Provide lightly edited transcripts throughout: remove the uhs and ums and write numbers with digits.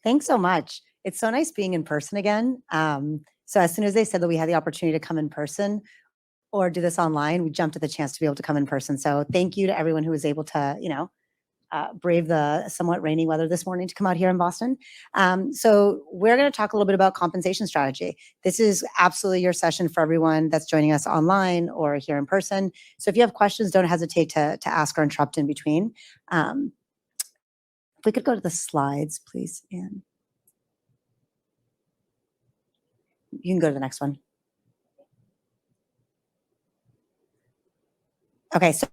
Thanks so much. It's so nice being in person again. So as soon as they said that we had the opportunity to come in person or do this online, we jumped at the chance to be able to come in person. So thank you to everyone who was able to, brave the somewhat rainy weather this morning to come out here in Boston. So we're going to talk a little bit about compensation strategy. This is absolutely your session for everyone that's joining us online or here in person. So if you have questions, don't hesitate to ask or interrupt in between. If we could go to the slides, please, Anne. You can go to the next one. Okay, so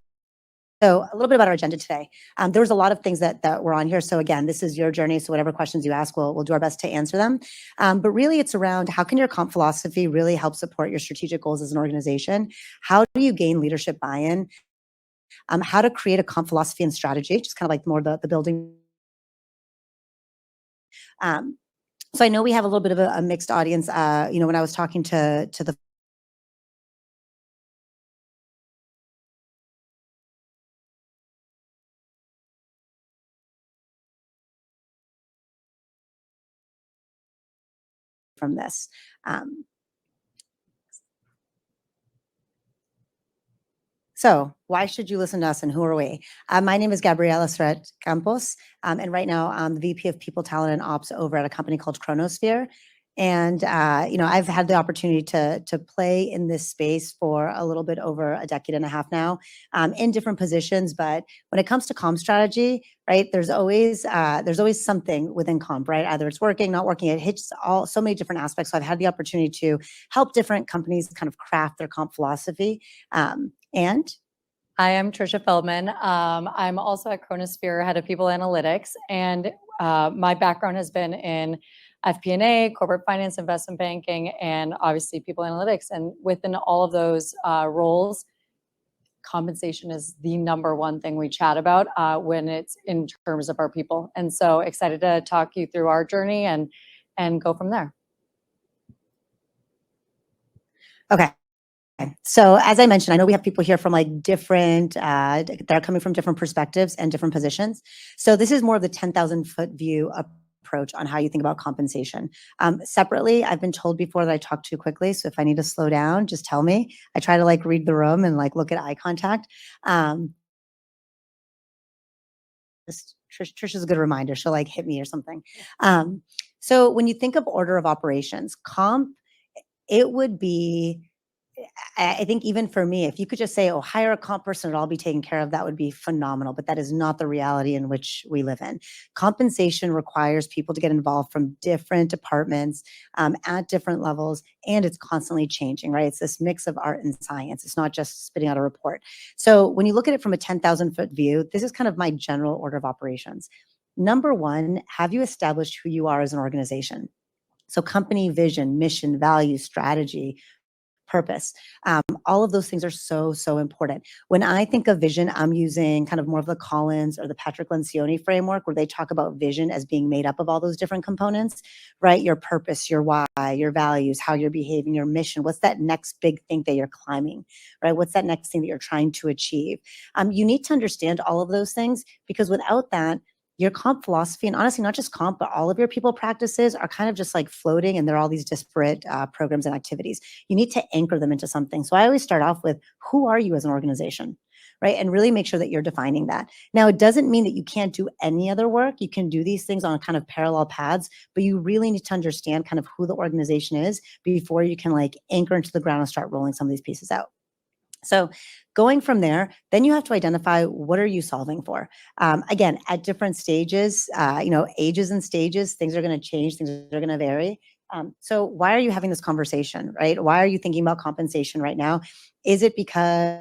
a little bit about our agenda today. There was a lot of things that were on here. So again, this is your journey. So whatever questions you ask, we'll do our best to answer them. But really, it's around how can your comp philosophy really help support your strategic goals as an organization? How do you gain leadership buy-in? How to create a comp philosophy and strategy, just kind of like more the building. So I know we have a little bit of a mixed audience. When I was talking to the from this. So why should you listen to us and who are we? My name is Gabriela Sret Campos, and right now I'm the VP of People, Talent, and Ops over at a company called Chronosphere. And I've had the opportunity to play in this space for a little bit over a decade and a half now, in different positions. But when it comes to comp strategy, right, there's always something within comp, right? Either it's working, not working. It hits so many different aspects. So I've had the opportunity to help different companies kind of craft their comp philosophy. And I am Trisha Feldman. I'm also at Chronosphere, head of people analytics, and my background has been in FP&A, corporate finance, investment banking, and obviously people analytics. And within all of those roles, compensation is the number one thing we chat about when it's in terms of our people. And so excited to talk you through our journey and go from there. Okay. So as I mentioned, I know we have people here from like different, that are coming from different perspectives and different positions. So this is more of the 10,000 foot view approach on how you think about compensation. Separately, I've been told before that I talk too quickly. So if I need to slow down, just tell me. I try to like read the room and like look at eye contact. Trisha's a good reminder. She'll like hit me or something. So when you think of order of operations, comp, it would be, I think even for me, if you could just say, oh, hire a comp person, it'll all be taken care of, that would be phenomenal. But that is not the reality in which we live in. Compensation requires people to get involved from different departments at different levels, and it's constantly changing, right? It's this mix of art and science. It's not just spitting out a report. So when you look at it from a 10,000 foot view, this is kind of my general order of operations. Number one, have you established who you are as an organization? So company vision, mission, value, strategy, purpose. All of those things are so important. When I think of vision, I'm using kind of more of the Collins or the Patrick Lencioni framework, where they talk about vision as being made up of all those different components, right? Your purpose, your why, your values, how you're behaving, your mission. What's that next big thing that you're climbing, right? What's that next thing that you're trying to achieve? You need to understand all of those things, because without that, your comp philosophy, and honestly, not just comp, but all of your people practices are kind of just like floating, and they're all these disparate programs and activities. You need to anchor them into something. So I always start off with, who are you as an organization, right? And really make sure that you're defining that. Now, it doesn't mean that you can't do any other work. You can do these things on kind of parallel paths, but you really need to understand kind of who the organization is before you can like anchor into the ground and start rolling some of these pieces out. So going from there, then you have to identify, what are you solving for? Again, at different stages, ages and stages, things are going to change, things are going to vary. So why are you having this conversation, right? Why are you thinking about compensation right now? Is it because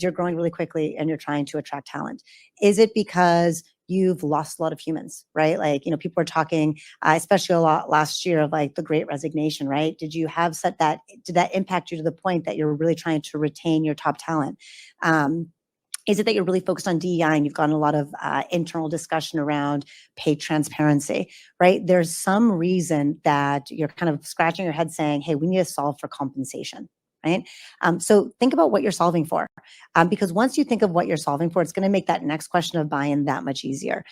you're growing really quickly and you're trying to attract talent? Is it because you've lost a lot of humans, right? Like, people are talking, especially a lot last year, of like the great resignation, right? Did that impact you to the point that you're really trying to retain your top talent? Is it that you're really focused on DEI and you've gotten a lot of internal discussion around pay transparency, right? There's some reason that you're kind of scratching your head saying, hey, we need to solve for compensation, right? So think about what you're solving for, because once you think of what you're solving for, it's going to make that next question of buy-in that much easier.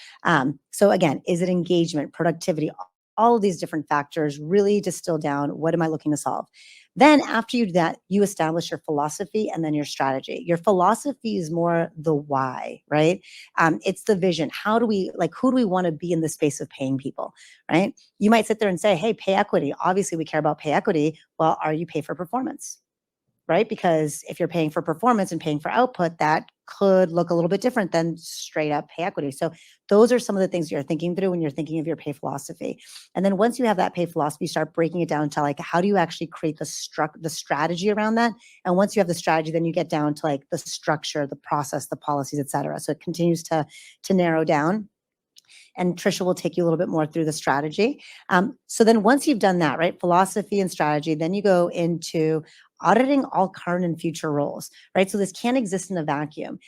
So again, is it engagement, productivity, all of these different factors, really distill down what am I looking to solve. Then after you do that, you establish your philosophy and then your strategy. Your philosophy is more the why, right? It's the vision. How do we, like, who do we want to be in the space of paying people, right? You might sit there and say, hey, pay equity. Obviously, we care about pay equity. Well, are you pay for performance? Right? Because if you're paying for performance and paying for output, that could look a little bit different than straight up pay equity. So those are some of the things you're thinking through when you're thinking of your pay philosophy. And then once you have that pay philosophy, you start breaking it down to like, how do you actually create the strategy around that? And once you have the strategy, then you get down to like the structure, the process, the policies, et cetera. So it continues to narrow down, and Trisha will take you a little bit more through the strategy. So then once you've done that, right, philosophy and strategy, then you go into auditing all current and future roles, right? So this can't exist in a vacuum.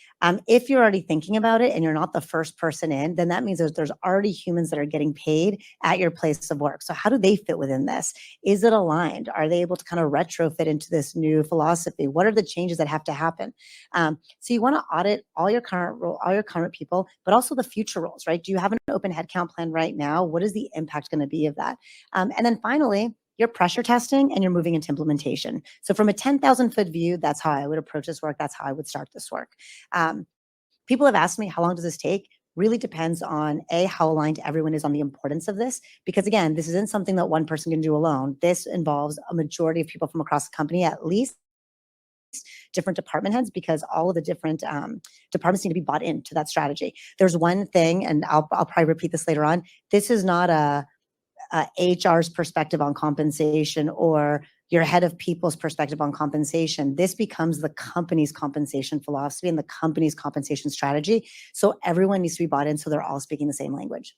If you're already thinking about it and you're not the first person in, then that means there's already humans that are getting paid at your place of work. So how do they fit within this? Is it aligned? Are they able to kind of retrofit into this new philosophy? What are the changes that have to happen? So you want to audit all your current role, all your current people, but also the future roles, right? Do you have an open headcount plan right now? What is the impact going to be of that? And then finally, you're pressure testing and you're moving into implementation. So from a 10,000-foot view, that's how I would approach this work. That's how I would start this work. People have asked me, how long does this take? Really depends on how aligned everyone is on the importance of this. Because again, this isn't something that one person can do alone. This involves a majority of people from across the company, at least different department heads, because all of the different departments need to be bought into that strategy. There's one thing, and I'll probably repeat this later on. This is not a HR's perspective on compensation or your head of people's perspective on compensation. This becomes the company's compensation philosophy and the company's compensation strategy. So everyone needs to be bought in so they're all speaking the same language.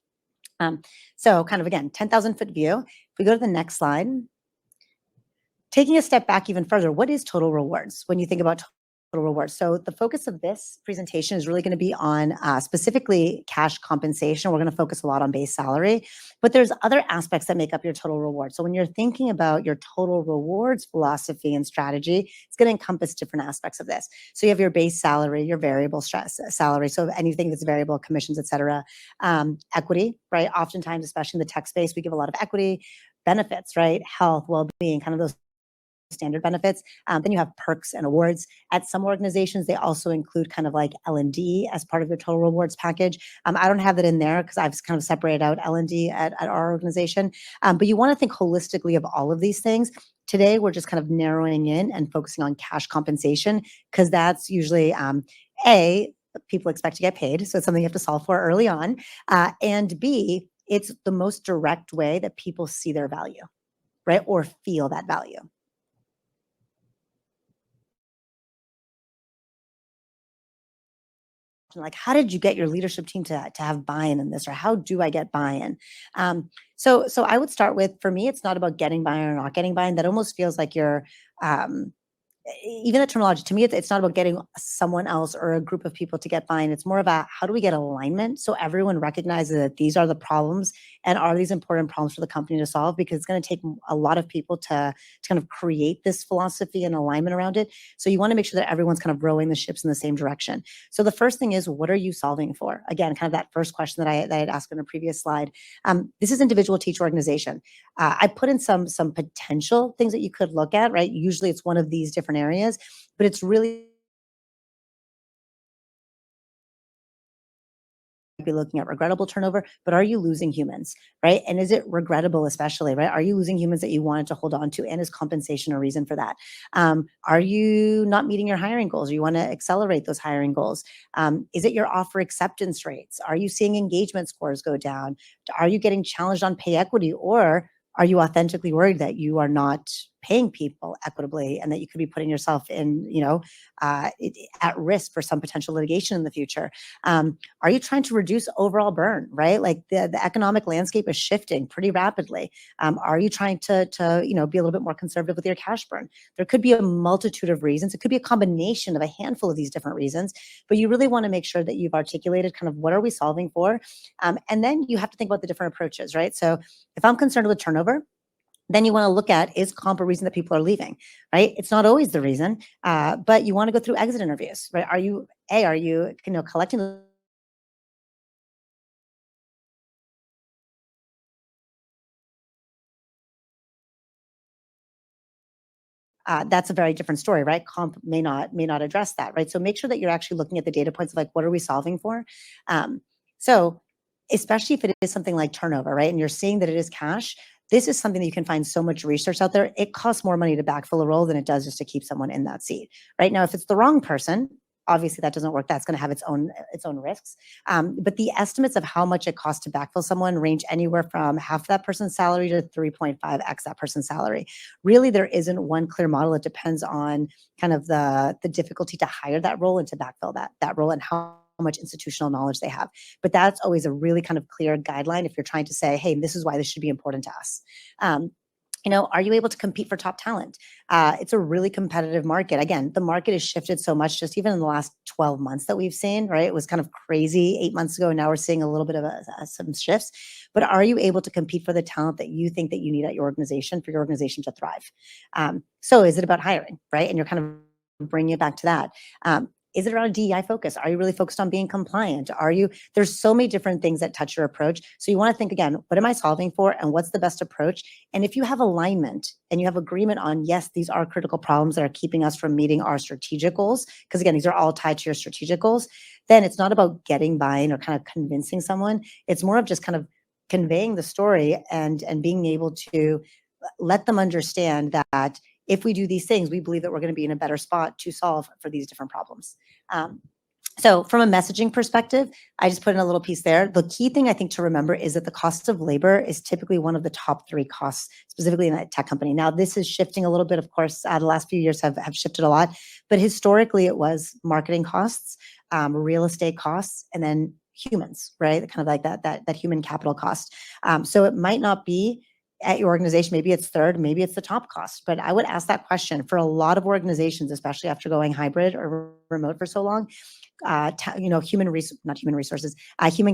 So kind of again, 10,000-foot view. If we go to the next slide, taking a step back even further, what is total rewards when you think about total rewards? So the focus of this presentation is really going to be on specifically cash compensation. We're going to focus a lot on base salary, but there's other aspects that make up your total reward. So when you're thinking about your total rewards philosophy and strategy, it's going to encompass different aspects of this. So you have your base salary, your variable salary. So anything that's variable, commissions, et cetera. Equity, right? Oftentimes, especially in the tech space, we give a lot of equity, benefits, right? Health, well-being, kind of those standard benefits. Then you have perks and awards. At some organizations, they also include kind of like L&D as part of their total rewards package. I don't have that in there because I've kind of separated out L&D at our organization. But you want to think holistically of all of these things. Today, we're just kind of narrowing in and focusing on cash compensation because that's usually people expect to get paid. So it's something you have to solve for early on. And B, it's the most direct way that people see their value, right? Or feel that value. Like, how did you get your leadership team to have buy-in in this, or how do I get buy-in? So I would start with, for me, it's not about getting buy-in or not getting buy-in. That almost feels like you're even the terminology, to me, it's not about getting someone else or a group of people to get buy-in. It's more about how do we get alignment so everyone recognizes that these are the problems and are these important problems for the company to solve, because it's going to take a lot of people to kind of create this philosophy and alignment around it. So you want to make sure that everyone's kind of rowing the ships in the same direction. So the first thing is, what are you solving for? Again, kind of that first question that I had asked in a previous slide. This is individual teacher organization. I put in some potential things that you could look at, right? Usually it's one of these different areas, but it's really be looking at regrettable turnover, but are you losing humans, right? And is it regrettable, especially, right? Are you losing humans that you wanted to hold on to? And is compensation a reason for that? Are you not meeting your hiring goals, or you want to accelerate those hiring goals? Is it your offer acceptance rates? Are you seeing engagement scores go down? Are you getting challenged on pay equity, or are you authentically worried that you are not paying people equitably and that you could be putting yourself in, at risk for some potential litigation in the future? Are you trying to reduce overall burn, right? Like the economic landscape is shifting pretty rapidly. Are you trying to be a little bit more conservative with your cash burn? There could be a multitude of reasons. It could be a combination of a handful of these different reasons, but you really want to make sure that you've articulated kind of what are we solving for? And then you have to think about the different approaches, right? So if I'm concerned with turnover, then you want to look at, is comp a reason that people are leaving, right? It's not always the reason, but you want to go through exit interviews, right? Are you collecting the that's a very different story, right? Comp may not address that, right? So make sure that you're actually looking at the data points of like, what are we solving for? So especially if it is something like turnover, right? And you're seeing that it is cash, this is something that you can find so much research out there. It costs more money to backfill a role than it does just to keep someone in that seat. Right now, if it's the wrong person, obviously that doesn't work. That's going to have its own risks. But the estimates of how much it costs to backfill someone range anywhere from half that person's salary to 3.5x that person's salary. Really, there isn't one clear model. It depends on kind of the difficulty to hire that role and to backfill that role and how much institutional knowledge they have. But that's always a really kind of clear guideline if you're trying to say, hey, this is why this should be important to us. Um, are you able to compete for top talent? It's a really competitive market. Again, the market has shifted so much just even in the last 12 months that we've seen, right? It was kind of crazy 8 months ago. And now we're seeing a little bit of some shifts. But are you able to compete for the talent that you think that you need at your organization for your organization to thrive? So is it about hiring, right? And you're kind of bringing it back to that. Is it around a DEI focus? Are you really focused on being compliant? There's so many different things that touch your approach. So you want to think again, what am I solving for and what's the best approach? And if you have alignment and you have agreement on, yes, these are critical problems that are keeping us from meeting our strategic goals, because again, these are all tied to your strategic goals, then it's not about getting buy-in or kind of convincing someone. It's more of just kind of conveying the story and being able to let them understand that if we do these things, we believe that we're going to be in a better spot to solve for these different problems. So from a messaging perspective, I just put in a little piece there. The key thing I think to remember is that the cost of labor is typically one of the top 3 costs, specifically in a tech company. Now, this is shifting a little bit, of course, the last few years have shifted a lot, but historically it was marketing costs, real estate costs, and then humans, right? Kind of like that human capital cost. So it might not be at your organization, maybe it's third, maybe it's the top cost. But I would ask that question for a lot of organizations, especially after going hybrid or remote for so long. Human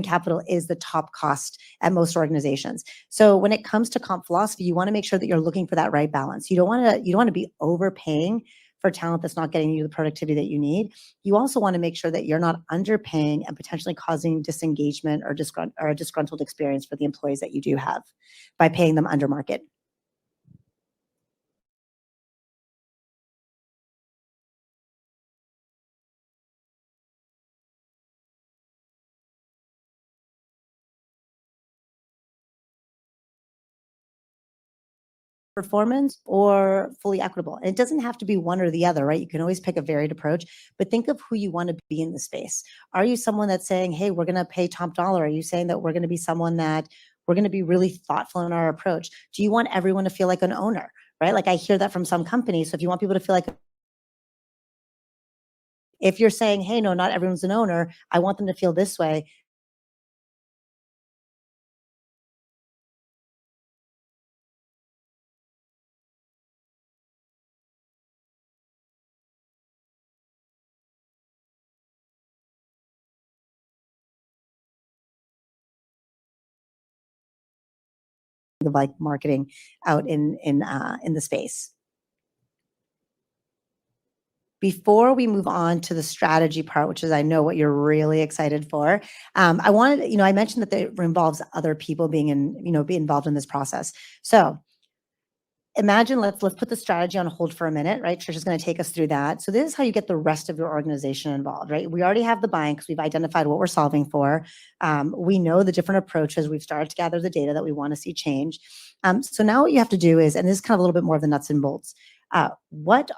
capital is the top cost at most organizations. So when it comes to comp philosophy, you want to make sure that you're looking for that right balance. You don't want to be overpaying for talent that's not getting you the productivity that you need. You also want to make sure that you're not underpaying and potentially causing disengagement or a disgruntled experience for the employees that you do have by paying them under market. Performance or fully equitable. And it doesn't have to be one or the other, right? You can always pick a varied approach, but think of who you want to be in the space. Are you someone that's saying, hey, we're going to pay top dollar? Are you saying that we're going to be someone that we're going to be really thoughtful in our approach? Do you want everyone to feel like an owner, right? Like I hear that from some companies. So if you want people to feel like, if you're saying, hey, no, not everyone's an owner, I want them to feel this way, of like marketing out in the space. Before we move on to the strategy part, which is I know what you're really excited for, I wanted, I mentioned that it involves other people being be involved in this process. So imagine, let's put the strategy on hold for a minute, right? Trisha's going to take us through that. So this is how you get the rest of your organization involved, right? We already have the buying because we've identified what we're solving for. We know the different approaches. We've started to gather the data that we want to see change. So now what you have to do is, and this is kind of a little bit more of the nuts and bolts. What's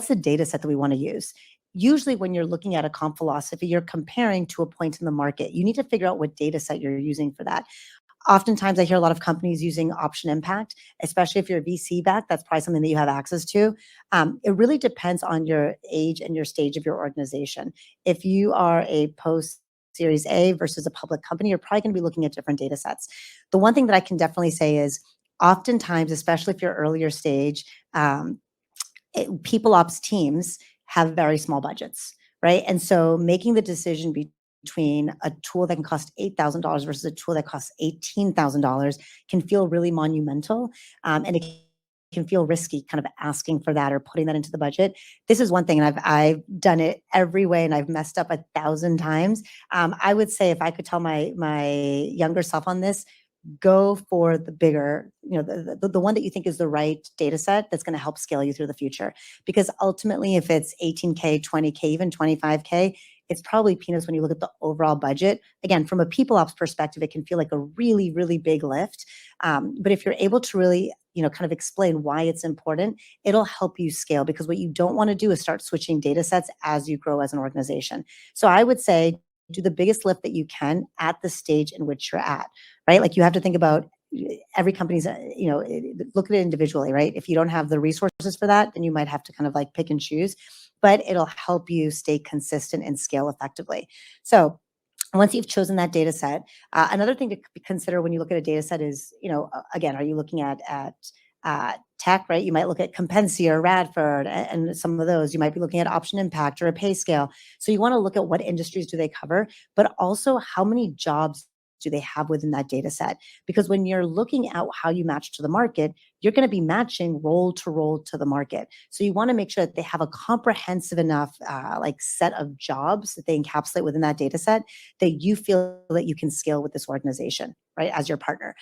the data set that we want to use? Usually when you're looking at a comp philosophy, you're comparing to a point in the market. You need to figure out what data set you're using for that. Oftentimes I hear a lot of companies using option impact, especially if you're VC backed, that's probably something that you have access to. It really depends on your age and your stage of your organization. If you are a post Series A versus a public company, you're probably going to be looking at different data sets. The one thing that I can definitely say is oftentimes, especially if you're earlier stage, people ops teams have very small budgets, right? And so making the decision between a tool that can cost $8,000 versus a tool that costs $18,000 can feel really monumental. And it can feel risky kind of asking for that or putting that into the budget. This is one thing, and I've done it every way and I've messed up 1,000 times. I would say if I could tell my younger self on this, go for the bigger the one that you think is the right data set that's going to help scale you through the future. Because ultimately, if it's 18K, 20K, even 25K, it's probably peanuts when you look at the overall budget. Again, from a people ops perspective, it can feel like a really, really big lift. But if you're able to really, kind of explain why it's important, it'll help you scale, because what you don't want to do is start switching data sets as you grow as an organization. So I would say do the biggest lift that you can at the stage in which you're at, right? Like you have to think about every company's, look at it individually, right? If you don't have the resources for that, then you might have to kind of like pick and choose, but it'll help you stay consistent and scale effectively. So once you've chosen that data set, another thing to consider when you look at a data set is, again, are you looking at tech, right? You might look at Compensia or Radford and some of those. You might be looking at option impact or a pay scale. So you want to look at what industries do they cover, but also how many jobs do they have within that data set? Because when you're looking at how you match to the market, you're going to be matching role to the market. So you want to make sure that they have a comprehensive enough set of jobs that they encapsulate within that data set that you feel that you can scale with this organization, right, as your partner.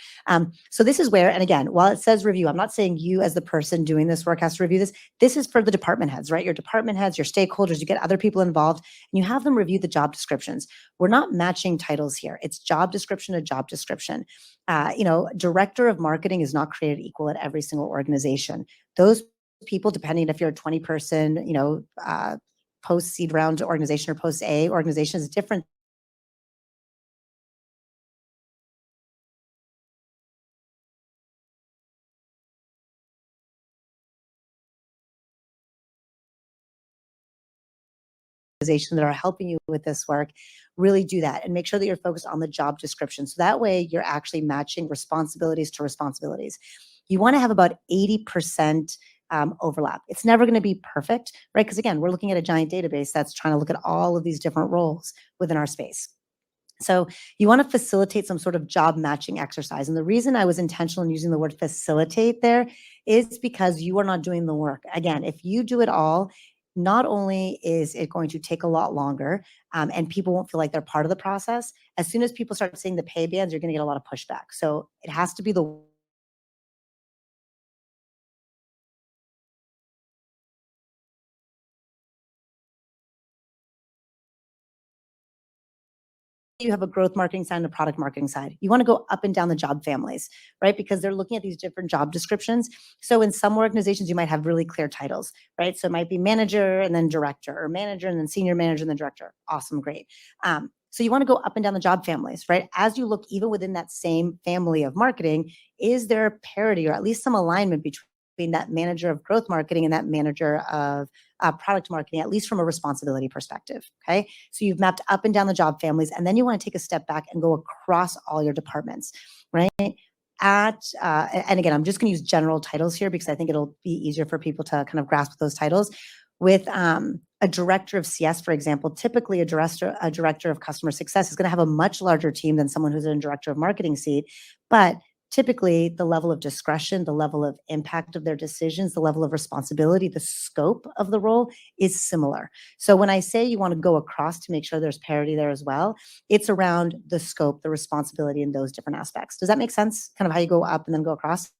So this is where, and again, while it says review, I'm not saying you as the person doing this work has to review this. This is for the department heads, right? Your department heads, your stakeholders, you get other people involved, and you have them review the job descriptions. We're not matching titles here. It's job description to job description. Director of marketing is not created equal at every single organization. Those people, depending if you're a 20-person, post-seed round organization or post-A organization, is different that are helping you with this work. Really do that and make sure that you're focused on the job description. So that way you're actually matching responsibilities to responsibilities. You want to have about 80% overlap. It's never going to be perfect, right? Because again, we're looking at a giant database that's trying to look at all of these different roles within our space. So you want to facilitate some sort of job matching exercise. And the reason I was intentional in using the word facilitate there is because you are not doing the work. Again, if you do it all, not only is it going to take a lot longer, and people won't feel like they're part of the process, as soon as people start seeing the pay bands, you're going to get a lot of pushback. So it has to be the you have a growth marketing side and a product marketing side. You want to go up and down the job families, right? Because they're looking at these different job descriptions. So in some organizations, you might have really clear titles, right? So it might be manager and then director, or manager and then senior manager and then director. Awesome, great. So you want to go up and down the job families, right? As you look even within that same family of marketing, is there a parity or at least some alignment between that manager of growth marketing and that manager of product marketing, at least from a responsibility perspective, okay? So you've mapped up and down the job families, and then you want to take a step back and go across all your departments, right? And again, I'm just going to use general titles here because I think it'll be easier for people to kind of grasp those titles. With a director of CS, for example, typically a director of customer success is going to have a much larger team than someone who's in a director of marketing seat, but typically the level of discretion, the level of impact of their decisions, the level of responsibility, the scope of the role is similar. So when I say you want to go across to make sure there's parity there as well, it's around the scope, the responsibility, and those different aspects. Does that make sense? Kind of how you go up and then go across?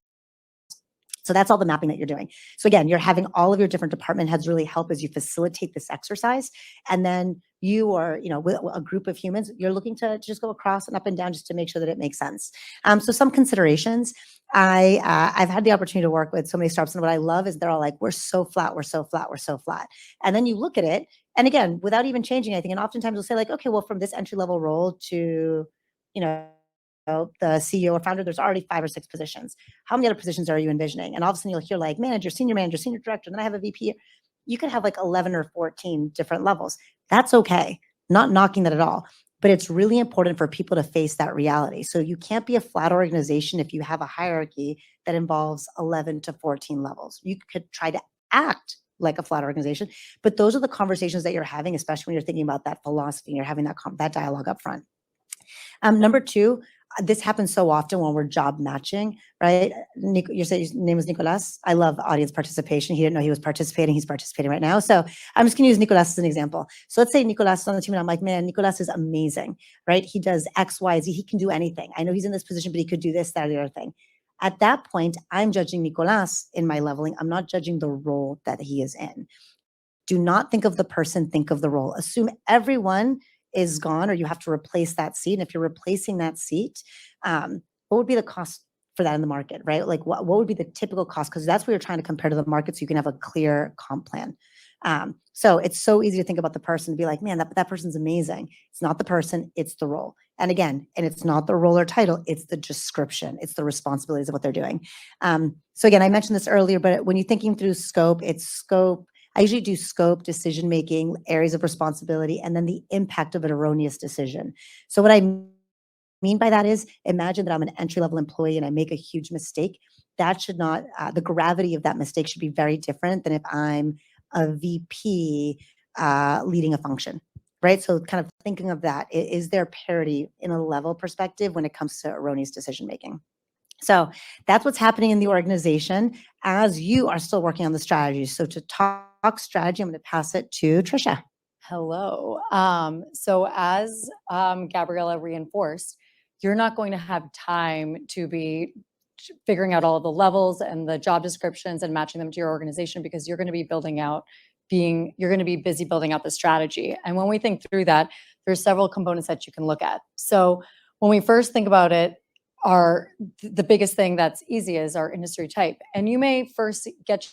So that's all the mapping that you're doing. So again, you're having all of your different department heads really help as you facilitate this exercise. And then you are, with a group of humans, you're looking to just go across and up and down just to make sure that it makes sense. So some considerations. I've had the opportunity to work with so many startups, and what I love is they're all like, we're so flat, we're so flat, we're so flat. And then you look at it, and again, without even changing anything, and oftentimes we'll say like, okay, well, from this entry level role to, you know, the CEO or founder, there's already 5 or 6 positions. How many other positions are you envisioning? And all of a sudden you'll hear like manager, senior director, and then I have a VP. You could have like 11 or 14 different levels. That's okay. Not knocking that at all. But it's really important for people to face that reality. So you can't be a flat organization if you have a hierarchy that involves 11 to 14 levels. You could try to act like a flat organization, but those are the conversations that you're having, especially when you're thinking about that philosophy and you're having that dialogue up front. Number 2, this happens so often when we're job matching, right? You said his name was Nicolas. I love audience participation. He didn't know he was participating. He's participating right now. So I'm just going to use Nicolas as an example. So let's say Nicolas is on the team and I'm like, man, Nicolas is amazing, right? He does X, Y, Z. He can do anything. I know he's in this position, but he could do this, that, or the other thing. At that point, I'm judging Nicolas in my leveling. I'm not judging the role that he is in. Do not think of the person, think of the role. Assume everyone is gone or you have to replace that seat. And if you're replacing that seat, what would be the cost for that in the market, right? Like what would be the typical cost? Because that's what you're trying to compare to the market so you can have a clear comp plan. So it's so easy to think about the person and be like, man, that person's amazing. It's not the person, it's the role. And again, and it's not the role or title, it's the description, it's the responsibilities of what they're doing. So again, I mentioned this earlier, but when you're thinking through scope, it's scope. I usually do scope, decision making, areas of responsibility, and then the impact of an erroneous decision. So what I mean by that is imagine that I'm an entry level employee and I make a huge mistake. That should not, the gravity of that mistake should be very different than if I'm a VP leading a function, right? So kind of thinking of that, is there parity in a level perspective when it comes to erroneous decision making? So that's what's happening in the organization as you are still working on the strategy. So to talk strategy, I'm going to pass it to Trisha. Hello. So as Gabriella reinforced, you're not going to have time to be figuring out all of the levels and the job descriptions and matching them to your organization because you're going to be you're going to be busy building out the strategy. And when we think through that, there's several components that you can look at. So when we first think about it, the biggest thing that's easy is our industry type. And you may first get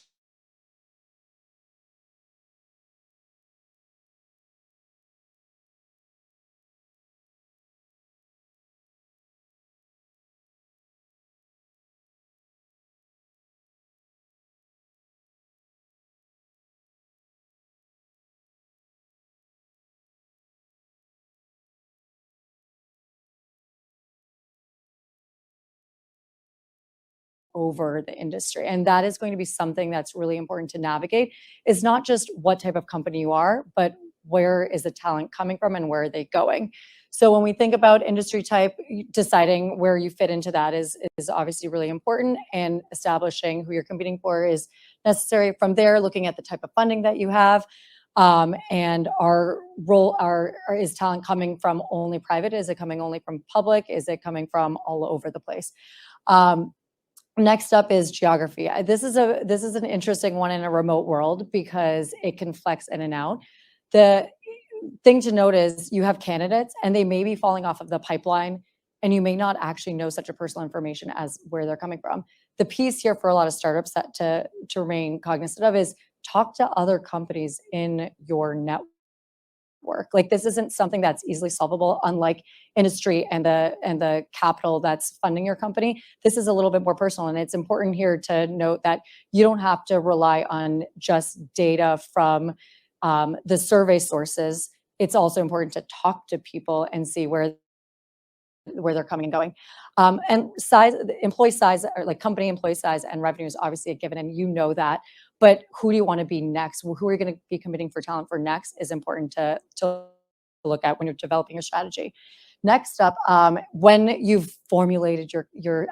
over the industry. And that is going to be something that's really important to navigate. Is not just what type of company you are, but where is the talent coming from and where are they going? So when we think about industry type, deciding where you fit into that is obviously really important, and establishing who you're competing for is necessary. From there, looking at the type of funding that you have, and our role, is talent coming from only private? Is it coming only from public? Is it coming from all over the place? Next up is geography. This is an interesting one in a remote world because it can flex in and out. The thing to note is you have candidates and they may be falling off of the pipeline, and you may not actually know such a personal information as where they're coming from. The piece here for a lot of startups that to remain cognizant of is talk to other companies in your network. Like, this isn't something that's easily solvable, unlike industry and the capital that's funding your company. This is a little bit more personal, and it's important here to note that you don't have to rely on just data from the survey sources. It's also important to talk to people and see where they're coming and going. And size, employee size, or like company employee size and revenue is obviously a given, and you know that. But who do you want to be next? Who are you going to be committing for talent for next is important to look at when you're developing your strategy. Next up, when you've formulated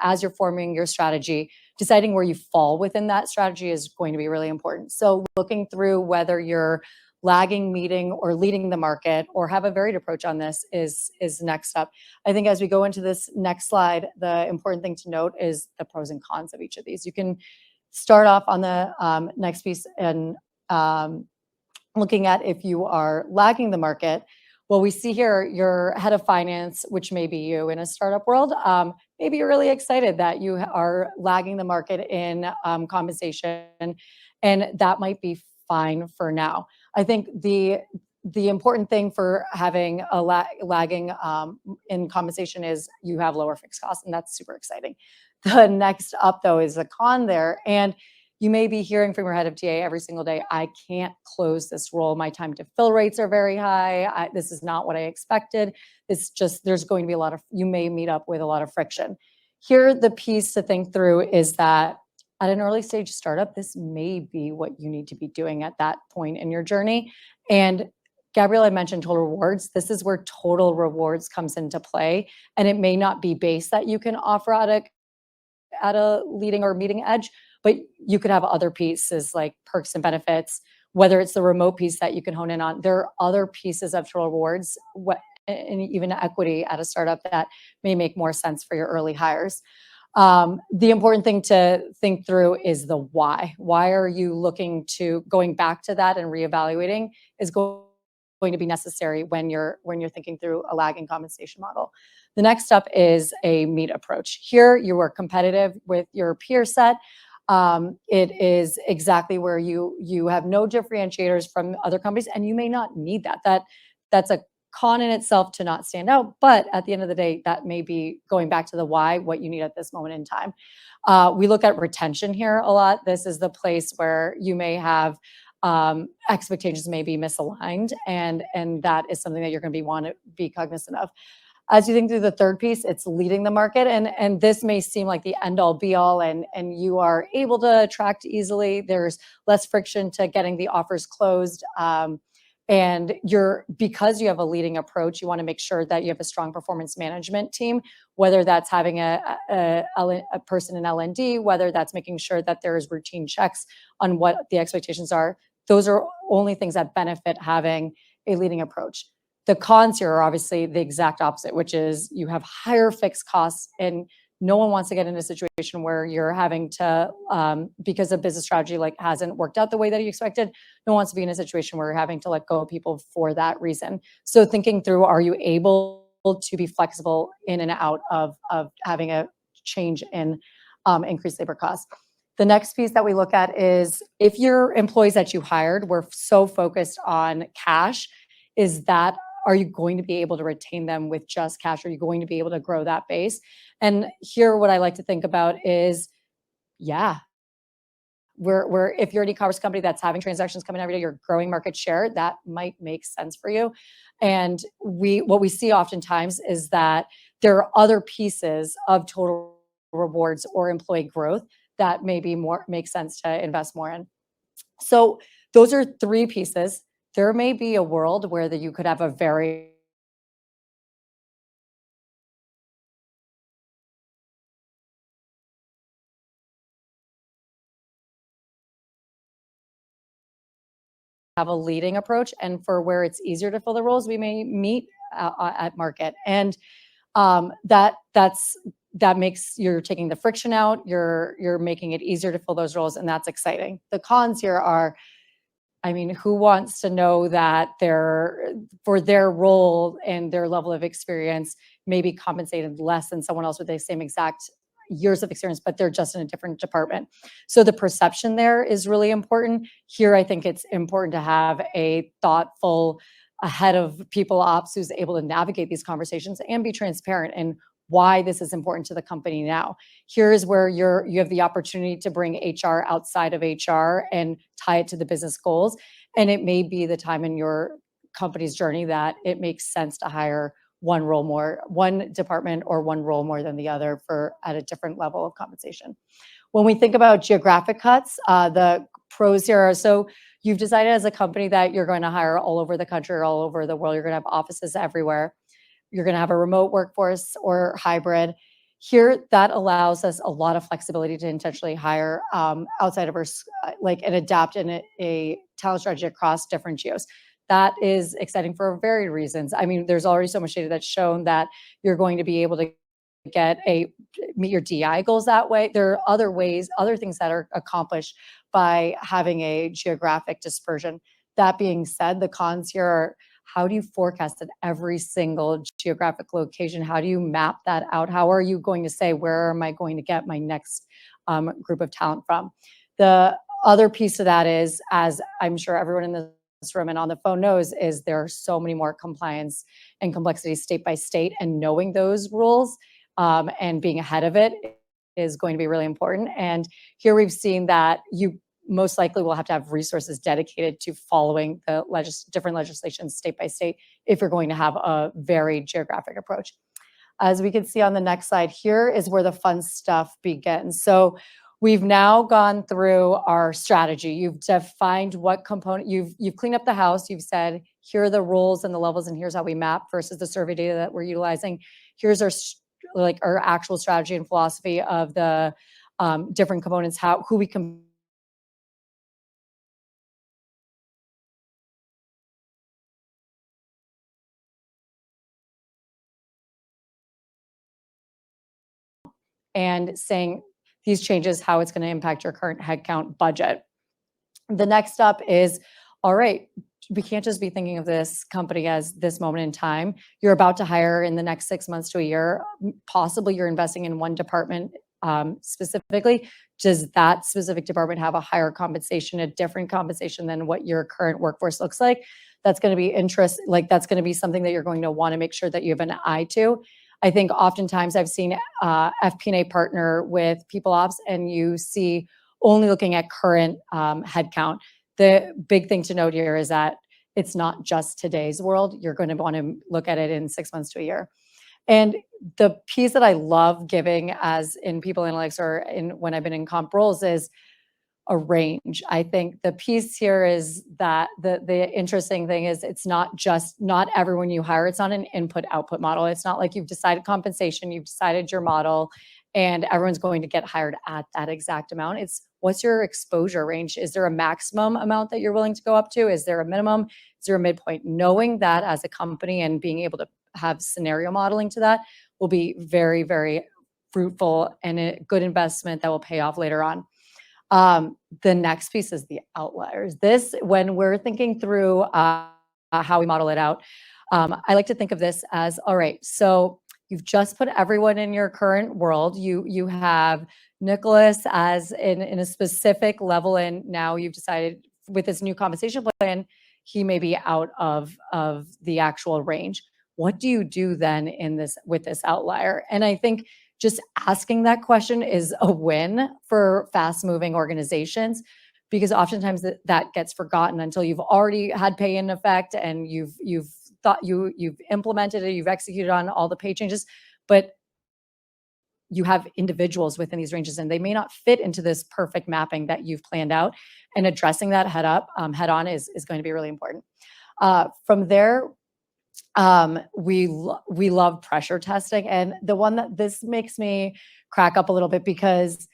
as you're forming your strategy, deciding where you fall within that strategy is going to be really important. So looking through whether you're lagging, meeting, or leading the market, or have a varied approach on this is next up. I think as we go into this next slide, the important thing to note is the pros and cons of each of these. You can start off on the next piece and looking at if you are lagging the market. Well, we see here your head of finance, which may be you in a startup world. Maybe you're really excited that you are lagging the market in compensation, and that might be fine for now. I think the important thing for having a lagging in compensation is you have lower fixed costs, and that's super exciting. The next up, though, is a con there, and you may be hearing from your head of TA every single day, I can't close this role. My time to fill rates are very high. This is not what I expected. It's just, there's going to be you may meet up with a lot of friction. Here, the piece to think through is that at an early stage startup, this may be what you need to be doing at that point in your journey. And Gabrielle had mentioned total rewards. This is where total rewards comes into play. And it may not be base that you can offer at a leading or meeting edge, but you could have other pieces like perks and benefits, whether it's the remote piece that you can hone in on. There are other pieces of total rewards and even equity at a startup that may make more sense for your early hires. The important thing to think through is the why. Why are you looking to going back to that and reevaluating is going to be necessary when you're thinking through a lagging compensation model. The next step is a meet approach. Here you are competitive with your peer set. It is exactly where you have no differentiators from other companies, and you may not need that. That's a con in itself to not stand out, but at the end of the day, that may be going back to the why, what you need at this moment in time. We look at retention here a lot. This is the place where you may have expectations may be misaligned, and that is something that you're going to want to be cognizant of. As you think through the third piece, it's leading the market, and this may seem like the end all be all, and you are able to attract easily. There's less friction to getting the offers closed. And because you have a leading approach, you want to make sure that you have a strong performance management team, whether that's having a person in L&D, whether that's making sure that there's routine checks on what the expectations are. Those are only things that benefit having a leading approach. The cons here are obviously the exact opposite, which is you have higher fixed costs, and no one wants to get in a situation where you're having to, because a business strategy hasn't worked out the way that you expected, no one wants to be in a situation where you're having to let go of people for that reason. So thinking through, are you able to be flexible in and out of having a change in increased labor costs? The next piece that we look at is if your employees that you hired were so focused on cash, are you going to be able to retain them with just cash? Are you going to be able to grow that base? And here, what I like to think about is, yeah, if you're an e-commerce company that's having transactions coming every day, you're growing market share, that might make sense for you. And what we see oftentimes is that there are other pieces of total rewards or employee growth that maybe make sense to invest more in. So those are three pieces. There may be a world where you could have have a leading approach, and for where it's easier to fill the roles, we may meet at market, and that makes you're taking the friction out. You're making it easier to fill those roles, and that's exciting. The cons here are, I mean, who wants to know that for their role and their level of experience may be compensated less than someone else with the same exact years of experience, but they're just in a different department. So the perception there is really important. Here, I think it's important to have a thoughtful head of people ops who's able to navigate these conversations and be transparent and why this is important to the company now. Here's where you have the opportunity to bring HR outside of HR and tie it to the business goals. And it may be the time in your company's journey that it makes sense to hire one department or one role more than the other at a different level of compensation. When we think about geographic cuts, the pros here are, so you've decided as a company that you're going to hire all over the country or all over the world. You're going to have offices everywhere. You're going to have a remote workforce or hybrid. Here, that allows us a lot of flexibility to intentionally hire outside of our, and adapt in a talent strategy across different geos. That is exciting for varied reasons. I mean, there's already so much data that's shown that you're going to be able to meet your DI goals that way. There are other things that are accomplished by having a geographic dispersion. That being said, the cons here are, how do you forecast at every single geographic location? How do you map that out? How are you going to say, where am I going to get my next group of talent from? The other piece of that is, as I'm sure everyone in this room and on the phone knows, is there are so many more compliance and complexities state by state, and knowing those rules and being ahead of it is going to be really important. And here we've seen that you most likely will have to have resources dedicated to following the different legislations state by state if you're going to have a very geographic approach. As we can see on the next slide, here is where the fun stuff begins. So we've now gone through our strategy. You've defined what component, you've cleaned up the house. You've said, here are the rules and the levels, and here's how we map versus the survey data that we're utilizing. Here's our actual strategy and philosophy of the different components, who we can and saying these changes, how it's going to impact your current headcount budget. The next step is, all right, we can't just be thinking of this company as this moment in time. You're about to hire in the next 6 months to a year. Possibly you're investing in one department specifically. Does that specific department have a higher compensation, a different compensation than what your current workforce looks like? That's going to be that's going to be something that you're going to want to make sure that you have an eye to. I think oftentimes I've seen FP&A partner with people ops, and you see only looking at current headcount. The big thing to note here is that it's not just today's world. You're going to want to look at it in 6 months to a year. And the piece that I love giving as in people analytics or when I've been in comp roles is a range. I think the piece here is that the interesting thing is it's not everyone you hire. It's not an input output model. It's not like you've decided compensation, you've decided your model, and everyone's going to get hired at that exact amount. It's what's your exposure range? Is there a maximum amount that you're willing to go up to? Is there a minimum? Is there a midpoint? Knowing that as a company and being able to have scenario modeling to that will be very, very fruitful and a good investment that will pay off later on. The next piece is the outliers. When we're thinking through how we model it out, I like to think of this as, all right, so you've just put everyone in your current world. You have Nicholas as in a specific level, and now you've decided with this new compensation plan, he may be out of the actual range. What do you do then with this outlier? And I think just asking that question is a win for fast-moving organizations, because oftentimes that gets forgotten until you've already had pay in effect and you've implemented it, you've executed on all the pay changes, but you have individuals within these ranges and they may not fit into this perfect mapping that you've planned out. And addressing that head on is going to be really important. From there, we love pressure testing, and the one that this makes me crack up a little bit, because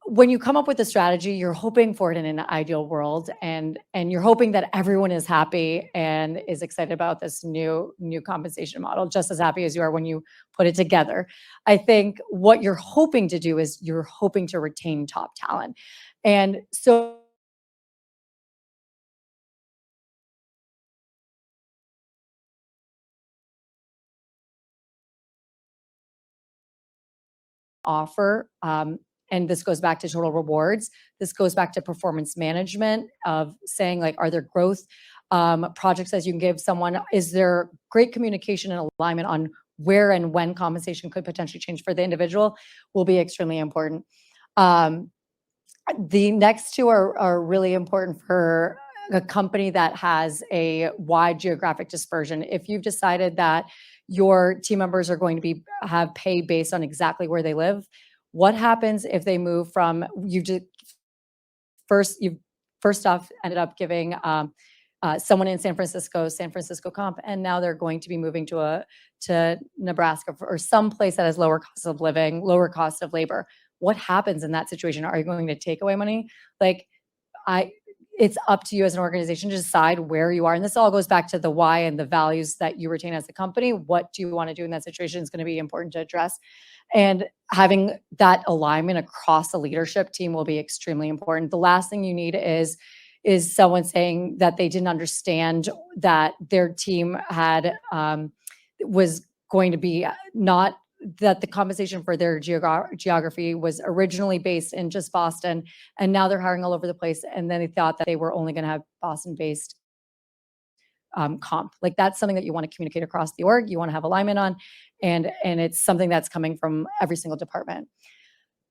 when you come up with a strategy, you're hoping for it in an ideal world, and you're hoping that everyone is happy and is excited about this new compensation model, just as happy as you are when you put it together. I think what you're hoping to do is you're hoping to retain top talent, and so offer. And this goes back to total rewards. This goes back to performance management of saying, like, are there growth projects that you can give someone? Is there great communication and alignment on where and when compensation could potentially change for the individual will be extremely important. The next two are really important for a company that has a wide geographic dispersion. If you've decided that your team members are going to have pay based on exactly where they live, what happens if they move from you first off ended up giving someone in San Francisco comp, and now they're going to be moving to Nebraska or some place that has lower cost of living, lower cost of labor. What happens in that situation? Are you going to take away money? It's up to you as an organization to decide where you are. And this all goes back to the why and the values that you retain as a company. What do you want to do in that situation is going to be important to address. And having that alignment across the leadership team will be extremely important. The last thing you need is someone saying that they didn't understand that their team was going to be not that the compensation for their geography was originally based in just Boston, and now they're hiring all over the place, and then they thought that they were only going to have Boston-based comp. Like, that's something that you want to communicate across the org, you want to have alignment on, and it's something that's coming from every single department.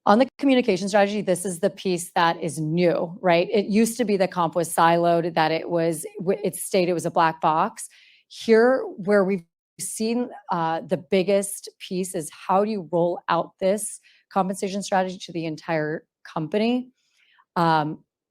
On the communication strategy, this is the piece that is new, right? It used to be that comp was siloed, that it stayed, it was a black box. Here, where we've seen the biggest piece is how do you roll out this compensation strategy to the entire company?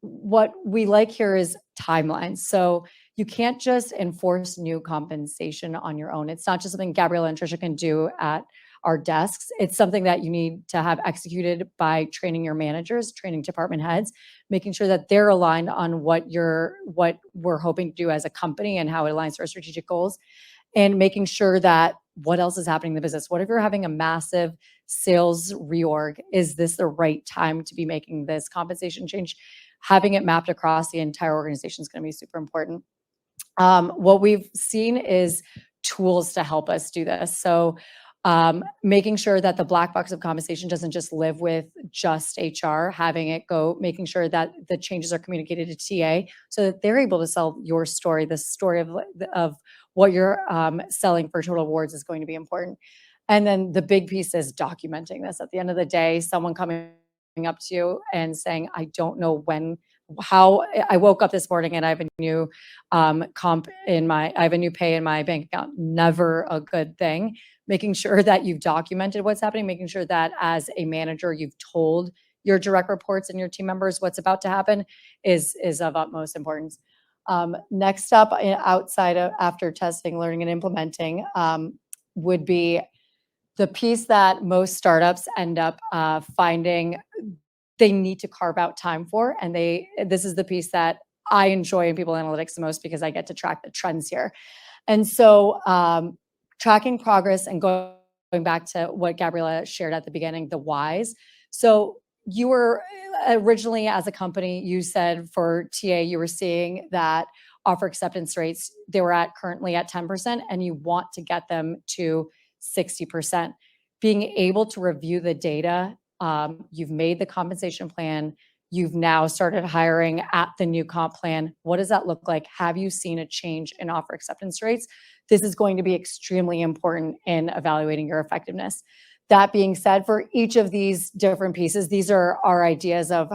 What we like here is timelines. So you can't just enforce new compensation on your own. It's not just something Gabriella and Trisha can do at our desks. It's something that you need to have executed by training your managers, training department heads, making sure that they're aligned on what we're hoping to do as a company and how it aligns to our strategic goals, and making sure that what else is happening in the business. What if you're having a massive sales reorg. Is this the right time to be making this compensation change? Having it mapped across the entire organization is going to be super important. What we've seen is tools to help us do this. So making sure that the black box of compensation doesn't just live with just HR, having it go, making sure that the changes are communicated to TA so that they're able to sell your story. The story of what you're selling for total awards is going to be important. And then the big piece is documenting this. At the end of the day, someone coming up to you and saying, I don't know how I woke up this morning and I have a new I have a new pay in my bank account. Never a good thing. Making sure that you've documented what's happening, making sure that as a manager, you've told your direct reports and your team members what's about to happen is of utmost importance. Next up, outside of after testing, learning, and implementing, would be the piece that most startups end up finding they need to carve out time for. And this is the piece that I enjoy in people analytics the most because I get to track the trends here. And so tracking progress and going back to what Gabriella shared at the beginning, the whys. So you were originally, as a company, you said for TA, you were seeing that offer acceptance rates, they were currently at 10%, and you want to get them to 60%. Being able to review the data, you've made the compensation plan, you've now started hiring at the new comp plan. What does that look like? Have you seen a change in offer acceptance rates? This is going to be extremely important in evaluating your effectiveness. That being said, for each of these different pieces, these are our ideas of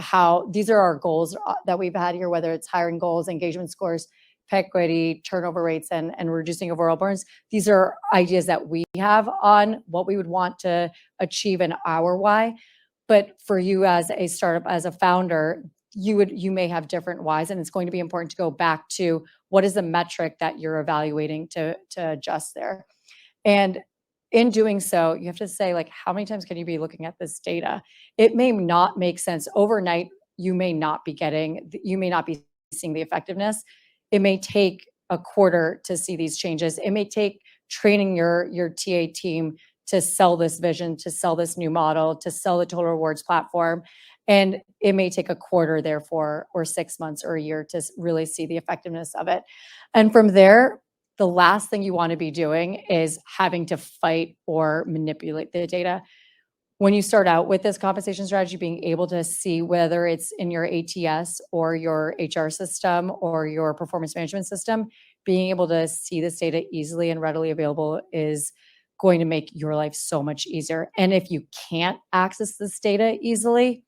these are our goals that we've had here, whether it's hiring goals, engagement scores, pay equity, turnover rates, and reducing overall burns. These are ideas that we have on what we would want to achieve in our why. But for you as a startup, as a founder, you may have different whys, and it's going to be important to go back to what is the metric that you're evaluating to adjust there. And in doing so, you have to say, like, how many times can you be looking at this data? It may not make sense overnight. You may not be seeing the effectiveness. It may take a quarter to see these changes. It may take training your TA team to sell this vision, to sell this new model, to sell the total rewards platform. And it may take a quarter, therefore, or 6 months or a year to really see the effectiveness of it. And from there, the last thing you want to be doing is having to fight or manipulate the data. When you start out with this compensation strategy, being able to see whether it's in your ATS or your HR system or your performance management system, being able to see this data easily and readily available is going to make your life so much easier. And if you can't access this data easily,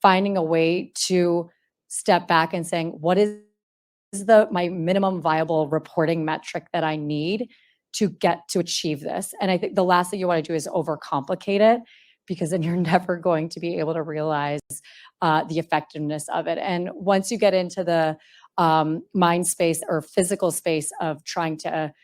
finding a way to step back and saying, what is my minimum viable reporting metric that I need to get to achieve this? And I think the last thing you want to do is overcomplicate it, because then you're never going to be able to realize the effectiveness of it. And once you get into the mind space or physical space of trying to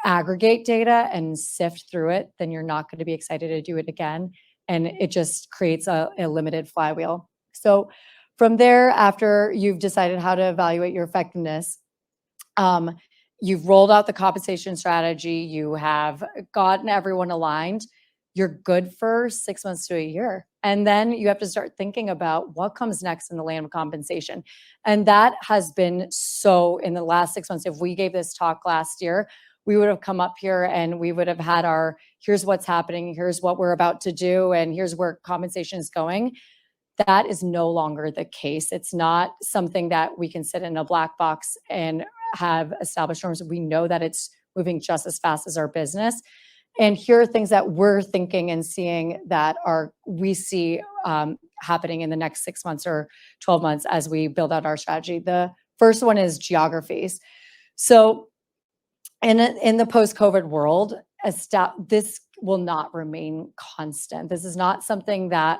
aggregate data and sift through it, then you're not going to be excited to do it again. And it just creates a limited flywheel. So from there, after you've decided how to evaluate your effectiveness, you've rolled out the compensation strategy, you have gotten everyone aligned, you're good for 6 months to a year. And then you have to start thinking about what comes next in the land of compensation. And that has been so in the last 6 months. If we gave this talk last year, we would have come up here and we would have had here's what's happening, here's what we're about to do, and here's where compensation is going. That is no longer the case. It's not something that we can sit in a black box and have established norms. We know that it's moving just as fast as our business. And here are things that we're thinking and seeing that we see happening in the next 6 months or 12 months as we build out our strategy. The first one is geographies. So in the post-COVID world, this will not remain constant. This is not something that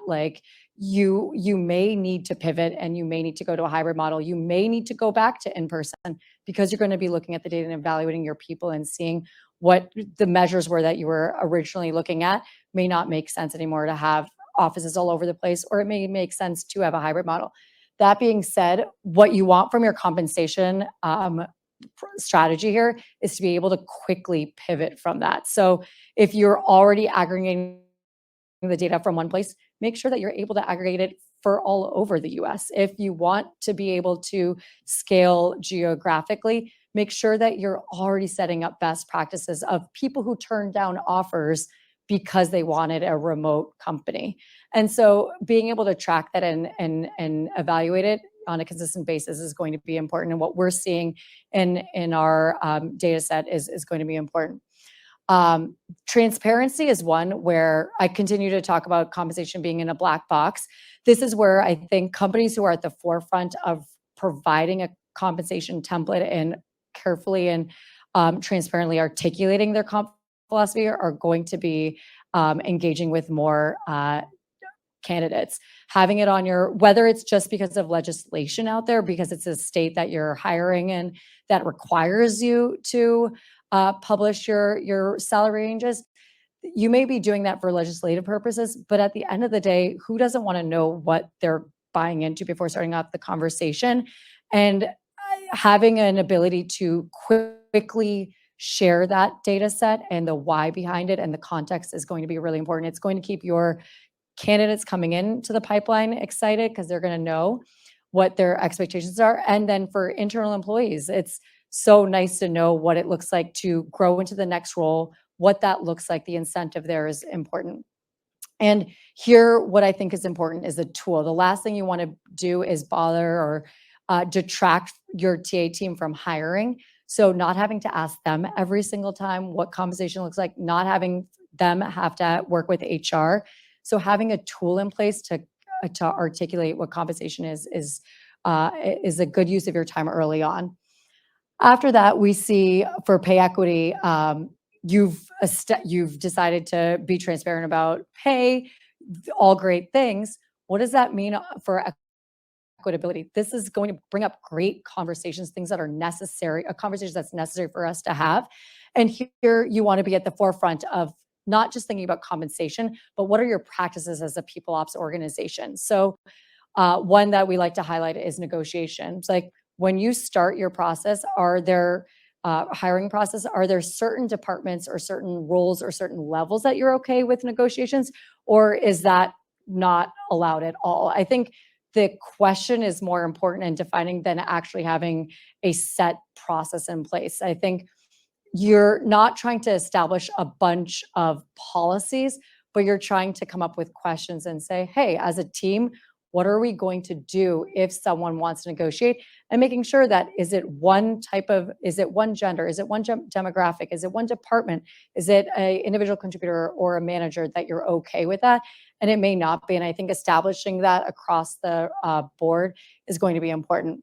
like you may need to pivot and you may need to go to a hybrid model. You may need to go back to in-person because you're going to be looking at the data and evaluating your people and seeing what the measures were that you were originally looking at. May not make sense anymore to have offices all over the place, or it may make sense to have a hybrid model. That being said, what you want from your compensation strategy here is to be able to quickly pivot from that. So if you're already aggregating the data from one place, make sure that you're able to aggregate it for all over the US. If you want to be able to scale geographically, make sure that you're already setting up best practices of people who turn down offers because they wanted a remote company. And so being able to track that and evaluate it on a consistent basis is going to be important. And what we're seeing in our data set is going to be important. Transparency is one where I continue to talk about compensation being in a black box. This is where I think companies who are at the forefront of providing a compensation template and carefully and transparently articulating their comp philosophy are going to be engaging with more candidates. Having it on your, whether it's just because of legislation out there, because it's a state that you're hiring in that requires you to publish your salary ranges. You may be doing that for legislative purposes, but at the end of the day, who doesn't want to know what they're buying into before starting off the conversation? And having an ability to quickly share that data set and the why behind it and the context is going to be really important. It's going to keep your candidates coming into the pipeline excited because they're going to know what their expectations are. And then for internal employees, it's so nice to know what it looks like to grow into the next role, what that looks like. The incentive there is important. And here, what I think is important is the tool. The last thing you want to do is bother or detract your TA team from hiring. So not having to ask them every single time what compensation looks like, not having them have to work with HR. So having a tool in place to articulate what compensation is a good use of your time early on. After that, we see for pay equity, you've decided to be transparent about pay, all great things. What does that mean for equitability? This is going to bring up great conversations, things that are necessary, a conversation that's necessary for us to have. And here you want to be at the forefront of not just thinking about compensation, but what are your practices as a people ops organization? So one that we like to highlight is negotiation. It's like when you start your process, are there hiring process, are there certain departments or certain roles or certain levels that you're okay with negotiations, or is that not allowed at all? I think the question is more important in defining than actually having a set process in place. I think you're not trying to establish a bunch of policies, but you're trying to come up with questions and say, hey, as a team, what are we going to do if someone wants to negotiate? And making sure that is it one gender? Is it one demographic? Is it one department? Is it an individual contributor or a manager that you're okay with that? And it may not be. And I think establishing that across the board is going to be important.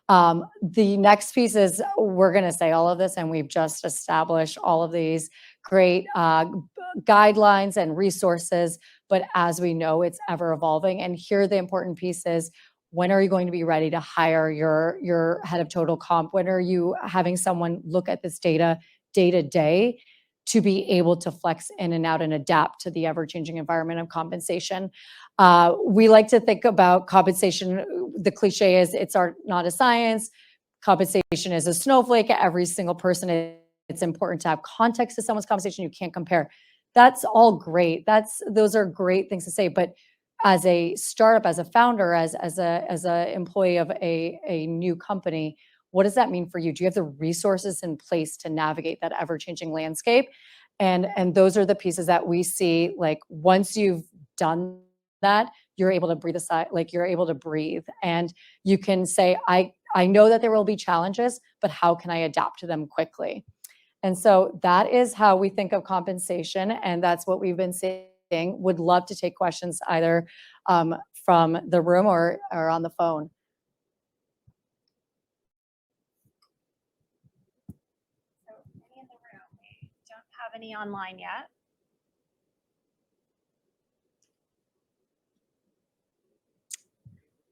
The next piece is we're going to say all of this, and we've just established all of these great guidelines and resources. But as we know, it's ever evolving. And here, the important piece is when are you going to be ready to hire your head of total comp? When are you having someone look at this data day to day to be able to flex in and out and adapt to the ever-changing environment of compensation? We like to think about compensation. The cliche is it's art, not a science. Compensation is a snowflake. Every single person, it's important to have context to someone's compensation. You can't compare. That's all great. Those are great things to say. But as a startup, as a founder, as a employee of a new company, what does that mean for you? Do you have the resources in place to navigate that ever-changing landscape? And those are the pieces that we see. Like once you've done that, you're able to breathe aside, like you're able to breathe, and you can say, I know that there will be challenges, but how can I adapt to them quickly? And so that is how we think of compensation, and that's what we've been seeing. Would love to take questions either from the room or on the phone. So any in the room? We don't have any online yet.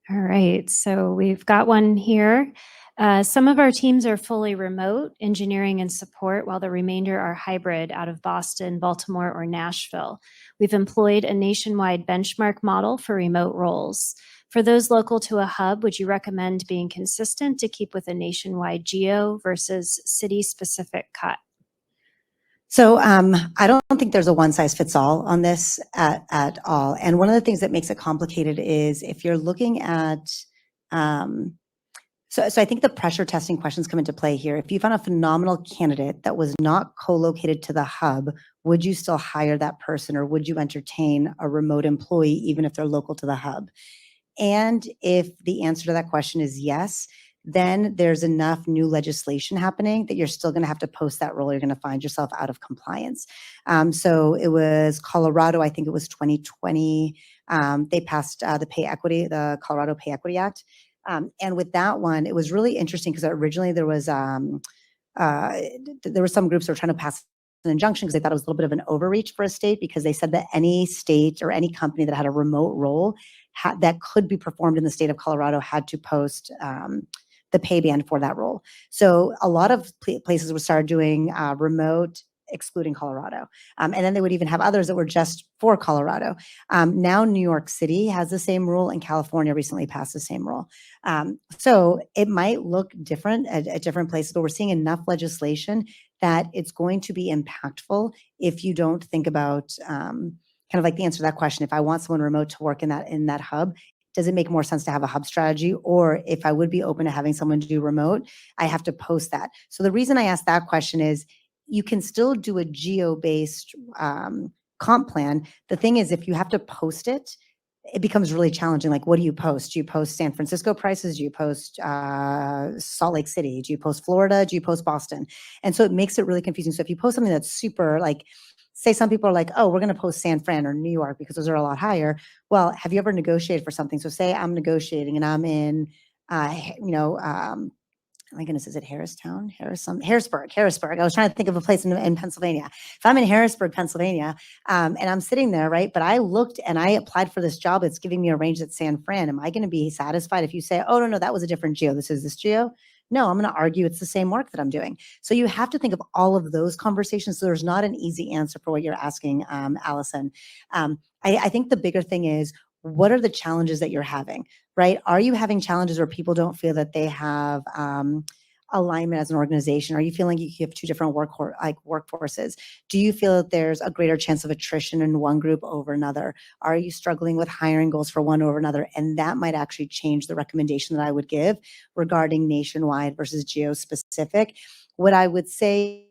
All right, so we've got one here. Some of our teams are fully remote, engineering and support, while the remainder are hybrid out of Boston, Baltimore, or Nashville. We've employed a nationwide benchmark model for remote roles. For those local to a hub, would you recommend being consistent to keep with a nationwide geo versus city-specific cut? So I don't think there's a one size fits all on this at all. And one of the things that makes it complicated is if you're looking at, so I think the pressure testing questions come into play here. If you found a phenomenal candidate that was not co-located to the hub, would you still hire that person, or would you entertain a remote employee even if they're local to the hub? And if the answer to that question is yes, then there's enough new legislation happening that you're still going to have to post that role. You're going to find yourself out of compliance. So it was Colorado, I think it was 2020. They passed the Colorado Pay Equity Act. And with that one, it was really interesting because originally there was some groups that were trying to pass an injunction because they thought it was a little bit of an overreach for a state, because they said that any state or any company that had a remote role that could be performed in the state of Colorado had to post the pay band for that role. So a lot of places would start doing remote, excluding Colorado. And then they would even have others that were just for Colorado. Now New York City has the same rule, and California recently passed the same rule. So it might look different at different places, but we're seeing enough legislation that it's going to be impactful if you don't think about kind of like the answer to that question. If I want someone remote to work in that hub, does it make more sense to have a hub strategy? Or if I would be open to having someone do remote, I have to post that. So the reason I asked that question is you can still do a geo-based comp plan. The thing is, if you have to post it, it becomes really challenging. Like, what do you post? Do you post San Francisco prices? Do you post Salt Lake City? Do you post Florida? Do you post Boston? And so it makes it really confusing. So if you post something that's super, like, say some people are like, oh, we're going to post San Fran or New York because those are a lot higher. Well, have you ever negotiated for something? So say I'm negotiating and I'm in, oh my goodness, is it Harrisburg? Harrisburg. I was trying to think of a place in Pennsylvania. If I'm in Harrisburg, Pennsylvania, and I'm sitting there, right? But I looked and I applied for this job. It's giving me a range that's San Fran. Am I going to be satisfied if you say, oh, no, that was a different geo. This is this geo? No, I'm going to argue it's the same work that I'm doing. So you have to think of all of those conversations. So there's not an easy answer for what you're asking, Allison. I think the bigger thing is, what are the challenges that you're having, right? Are you having challenges where people don't feel that they have alignment as an organization? Are you feeling you have two different workforces? Do you feel that there's a greater chance of attrition in one group over another? Are you struggling with hiring goals for one over another? And that might actually change the recommendation that I would give regarding nationwide versus geo-specific. What I would say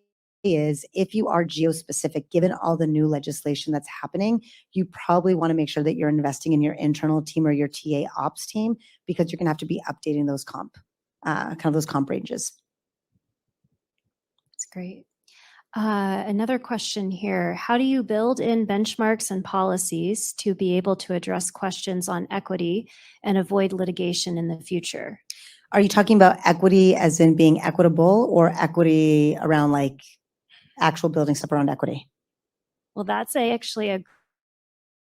is, if you are geo-specific, given all the new legislation that's happening, you probably want to make sure that you're investing in your internal team or your TA ops team, because you're going to have to be updating those comp ranges. That's great. Another question here. How do you build in benchmarks and policies to be able to address questions on equity and avoid litigation in the future? Are you talking about equity as in being equitable, or equity around like actual building stuff around equity? Well, that's actually a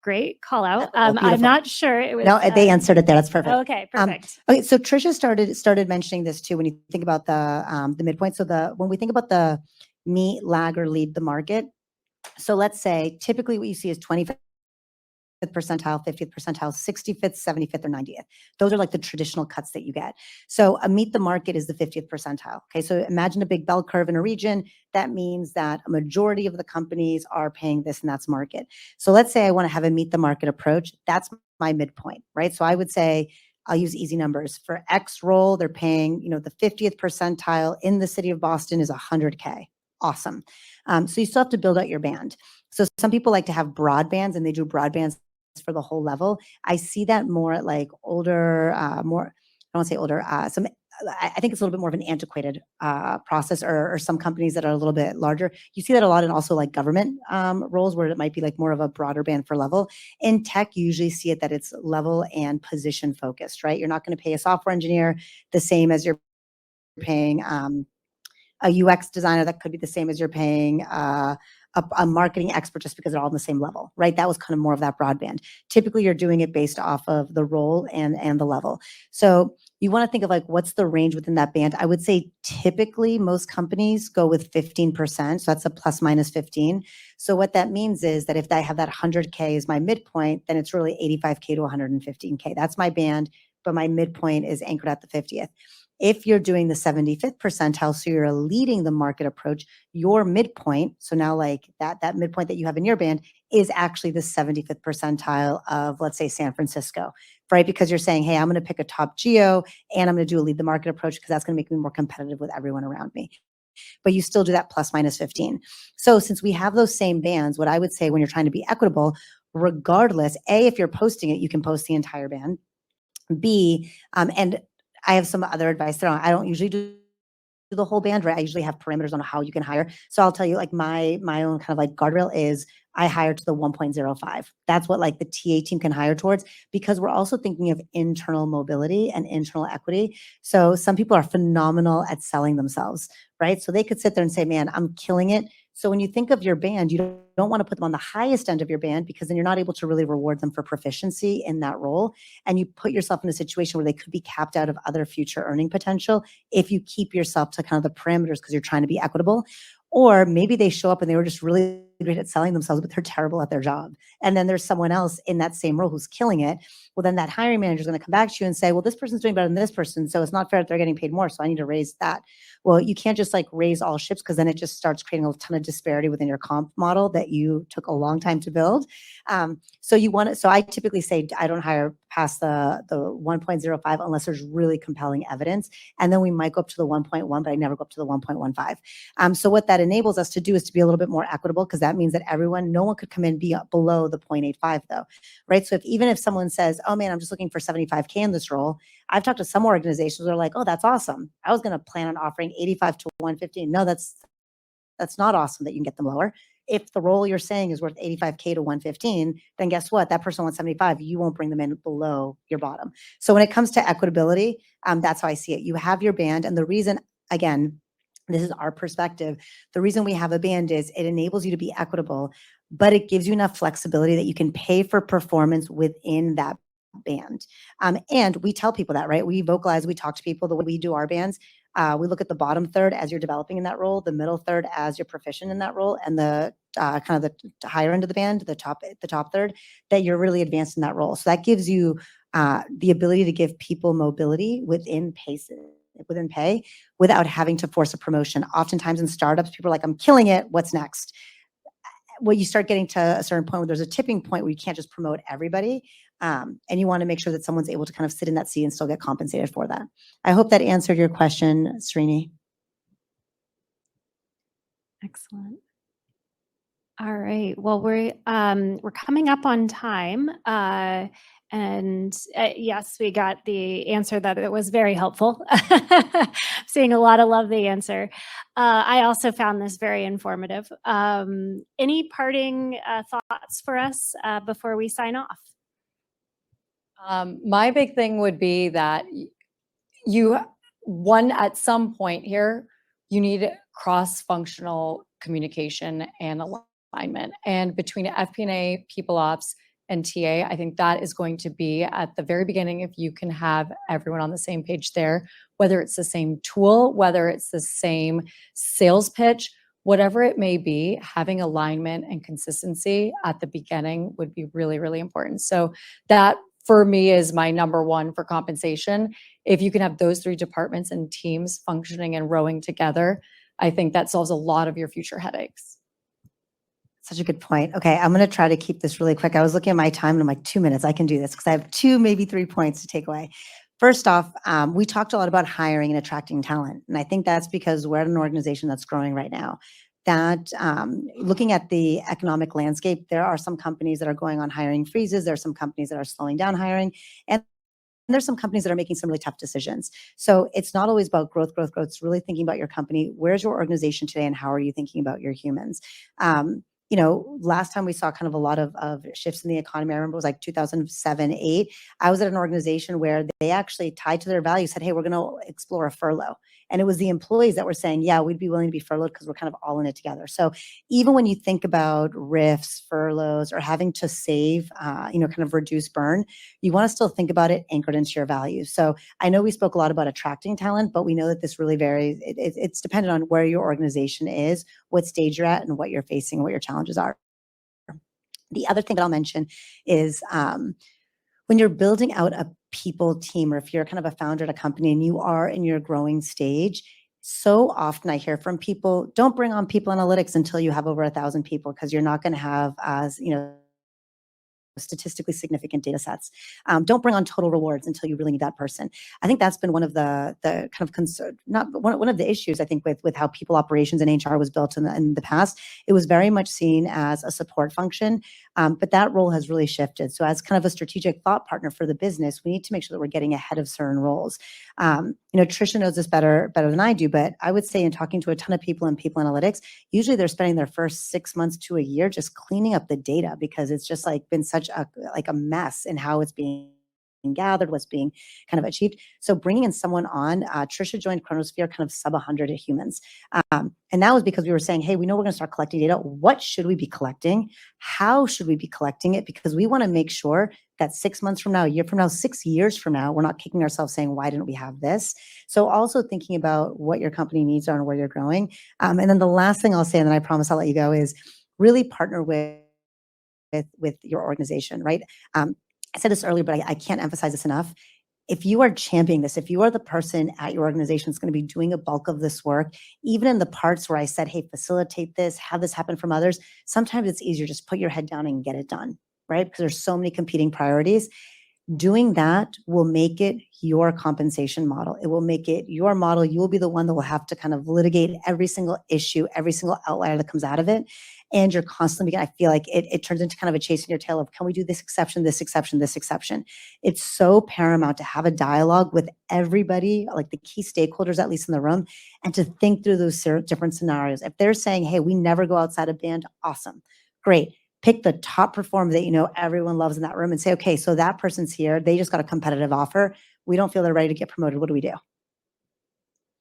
great call out. Equitable, I'm beautiful. not sure it was. No, they answered it there. That's perfect. Okay, perfect. Okay, so Trisha started mentioning this too when you think about the midpoint. So when we think about the meet, lag, or lead the market, so let's say typically what you see is 25th percentile, 50th percentile, 65th, 75th, or 90th. Those are like the traditional cuts that you get. So a meet the market is the 50th percentile. Okay, so imagine a big bell curve in a region. That means that a majority of the companies are paying this, and that's market. So let's say I want to have a meet the market approach. That's my midpoint, right? So I would say, I'll use easy numbers. For X role, they're paying, the 50th percentile in the city of Boston is 100K. Awesome. So you still have to build out your band. So some people like to have broad bands, and they do broad bands for the whole level. I see that more at like older, more, I don't want to say older, I think it's a little bit more of an antiquated process, or some companies that are a little bit larger. You see that a lot in also like government roles, where it might be like more of a broader band for level. In tech, you usually see it that it's level and position focused, right? You're not going to pay a software engineer the same as you're paying a UX designer. That could be the same as you're paying a marketing expert, just because they're all on the same level, right? That was kind of more of that broadband. Typically, you're doing it based off of the role and the level. So you want to think of like, what's the range within that band? I would say typically most companies go with 15%. So that's a plus minus 15. So what that means is that if I have that 100K as my midpoint, then it's really 85K to 115K. That's my band. but my midpoint is anchored at the 50th. If you're doing the 75th percentile, so you're a leading the market approach, your midpoint, so now like that midpoint that you have in your band is actually the 75th percentile of, let's say, San Francisco, right? Because you're saying, hey, I'm going to pick a top geo and I'm going to do a lead the market approach because that's going to make me more competitive with everyone around me. But you still do that plus minus 15. So since we have those same bands, what I would say when you're trying to be equitable, regardless, A, if you're posting it, you can post the entire band. B, and I have some other advice there. I don't usually do the whole band, right? I usually have parameters on how you can hire. So I'll tell you, like my own kind of like guardrail is I hire to the 1.05. That's what like the TA team can hire towards, because we're also thinking of internal mobility and internal equity. So some people are phenomenal at selling themselves, right? So they could sit there and say, man, I'm killing it. So when you think of your band, you don't want to put them on the highest end of your band, because then you're not able to really reward them for proficiency in that role. And you put yourself in a situation where they could be capped out of other future earning potential if you keep yourself to kind of the parameters because you're trying to be equitable. Or maybe they show up and they were just really great at selling themselves, but they're terrible at their job. And then there's someone else in that same role who's killing it. Well, then that hiring manager is going to come back to you and say, well, this person's doing better than this person, so it's not fair that they're getting paid more, so I need to raise that. Well, you can't just like raise all ships, because then it just starts creating a ton of disparity within your comp model that you took a long time to build. So you want to, so I typically say I don't hire past the 1.05 unless there's really compelling evidence. And then we might go up to the 1.1, but I never go up to the 1.15. So what that enables us to do is to be a little bit more equitable, because that means that no one could come in be below the 0.85 though, right? So even if someone says, oh man, I'm just looking for 75K in this role, I've talked to some organizations that are like, oh, that's awesome. I was going to plan on offering 85 to 115. No, that's not awesome that you can get them lower. If the role you're saying is worth 85K to 115, then guess what? That person wants 75. You won't bring them in below your bottom. So when it comes to equitability, that's how I see it. You have your band. And the reason, again, this is our perspective. The reason we have a band is it enables you to be equitable, but it gives you enough flexibility that you can pay for performance within that band. And we tell people that, right? We vocalize, we talk to people the way we do our bands. We look at the bottom third as you're developing in that role, the middle third as you're proficient in that role, and the kind of the higher end of the band, the top third, that you're really advanced in that role. So that gives you the ability to give people mobility within pay without having to force a promotion. Oftentimes in startups, people are like, I'm killing it. What's next? Well, you start getting to a certain point where there's a tipping point where you can't just promote everybody. And you want to make sure that someone's able to kind of sit in that seat and still get compensated for that. I hope that answered your question, Srini. Excellent. All right. Well, we're coming up on time. And yes, we got the answer that it was very helpful. Seeing a lot of love the answer. I also found this very informative. Any parting thoughts for us before we sign off? My big thing would be that at some point here, you need cross-functional communication and alignment. And between FP&A, People Ops, and TA, I think that is going to be at the very beginning. If you can have everyone on the same page there, whether it's the same tool, whether it's the same sales pitch, whatever it may be, having alignment and consistency at the beginning would be really, really important. So that for me is my number one for compensation. If you can have those three departments and teams functioning and rowing together, I think that solves a lot of your future headaches. Such a good point. Okay, I'm going to try to keep this really quick. I was looking at my time and I'm like, 2 minutes, I can do this, because I have 2, maybe 3 points to take away. First off, we talked a lot about hiring and attracting talent. And I think that's because we're at an organization that's growing right now. That looking at the economic landscape, there are some companies that are going on hiring freezes. There are some companies that are slowing down hiring. And there's some companies that are making some really tough decisions. So it's not always about growth. It's really thinking about your company. Where's your organization today and how are you thinking about your humans? Last time we saw kind of a lot of shifts in the economy, I remember it was like 2007, 8. I was at an organization where they actually tied to their values, said, hey, we're going to explore a furlough. And it was the employees that were saying, yeah, we'd be willing to be furloughed because we're kind of all in it together. So even when you think about RIFs, furloughs, or having to save, kind of reduce burn, you want to still think about it anchored into your values. So I know we spoke a lot about attracting talent, but we know that this really varies. It's dependent on where your organization is, what stage you're at, and what you're facing, and what your challenges are. The other thing that I'll mention is when you're building out a people team, or if you're kind of a founder at a company and you are in your growing stage, so often I hear from people, don't bring on people analytics until you have over 1,000 people, because you're not going to have as, statistically significant data sets. Don't bring on total rewards until you really need that person. I think that's been one of the kind of concern, not one of the issues, I think, with how people operations and HR was built in the past. It was very much seen as a support function, but that role has really shifted. So as kind of a strategic thought partner for the business, we need to make sure that we're getting ahead of certain roles. Tricia knows this better than I do, but I would say in talking to a ton of people in people analytics, usually they're spending their first 6 months to a year just cleaning up the data, because it's just like been such a mess in how it's being gathered, what's being kind of achieved. So bringing in someone on, Trisha joined Chronosphere kind of sub 100 humans. And that was because we were saying, hey, we know we're going to start collecting data. What should we be collecting? How should we be collecting it? Because we want to make sure that 6 months from now, a year from now, 6 years from now, we're not kicking ourselves saying, why didn't we have this? So also thinking about what your company needs are and where you're growing. And then the last thing I'll say, and then I promise I'll let you go, is really partner with your organization, right? I said this earlier, but I can't emphasize this enough. If you are championing this, if you are the person at your organization that's going to be doing a bulk of this work, even in the parts where I said, hey, facilitate this, have this happen from others, sometimes it's easier just put your head down and get it done, right? Because there's so many competing priorities. Doing that will make it your compensation model. It will make it your model. You will be the one that will have to kind of litigate every single issue, every single outlier that comes out of it. And you're constantly, I feel like it turns into kind of a chasing your tail of, can we do this exception, this exception, this exception? It's so paramount to have a dialogue with everybody, like the key stakeholders, at least in the room, and to think through those different scenarios. If they're saying, hey, we never go outside of band, awesome, great. Pick the top performer that everyone loves in that room and say, okay, so that person's here. They just got a competitive offer. We don't feel they're ready to get promoted. What do we do?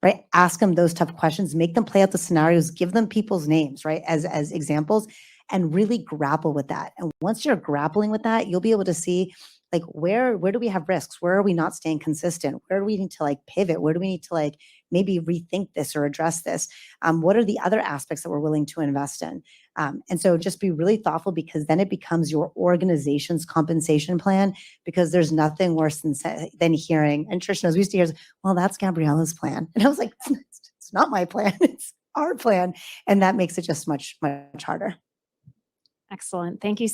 Right? Ask them those tough questions, make them play out the scenarios, give them people's names, right? As examples, and really grapple with that. And once you're grappling with that, you'll be able to see, like, where do we have risks? Where are we not staying consistent? Where do we need to pivot? Where do we need to maybe rethink this or address this? What are the other aspects that we're willing to invest in? And so just be really thoughtful, because then it becomes your organization's compensation plan, because there's nothing worse than hearing, and Trish knows, we used to hear, well, that's Gabriella's plan. And I was like, it's not my plan, it's our plan. And that makes it just much, much harder. Excellent. Thank you so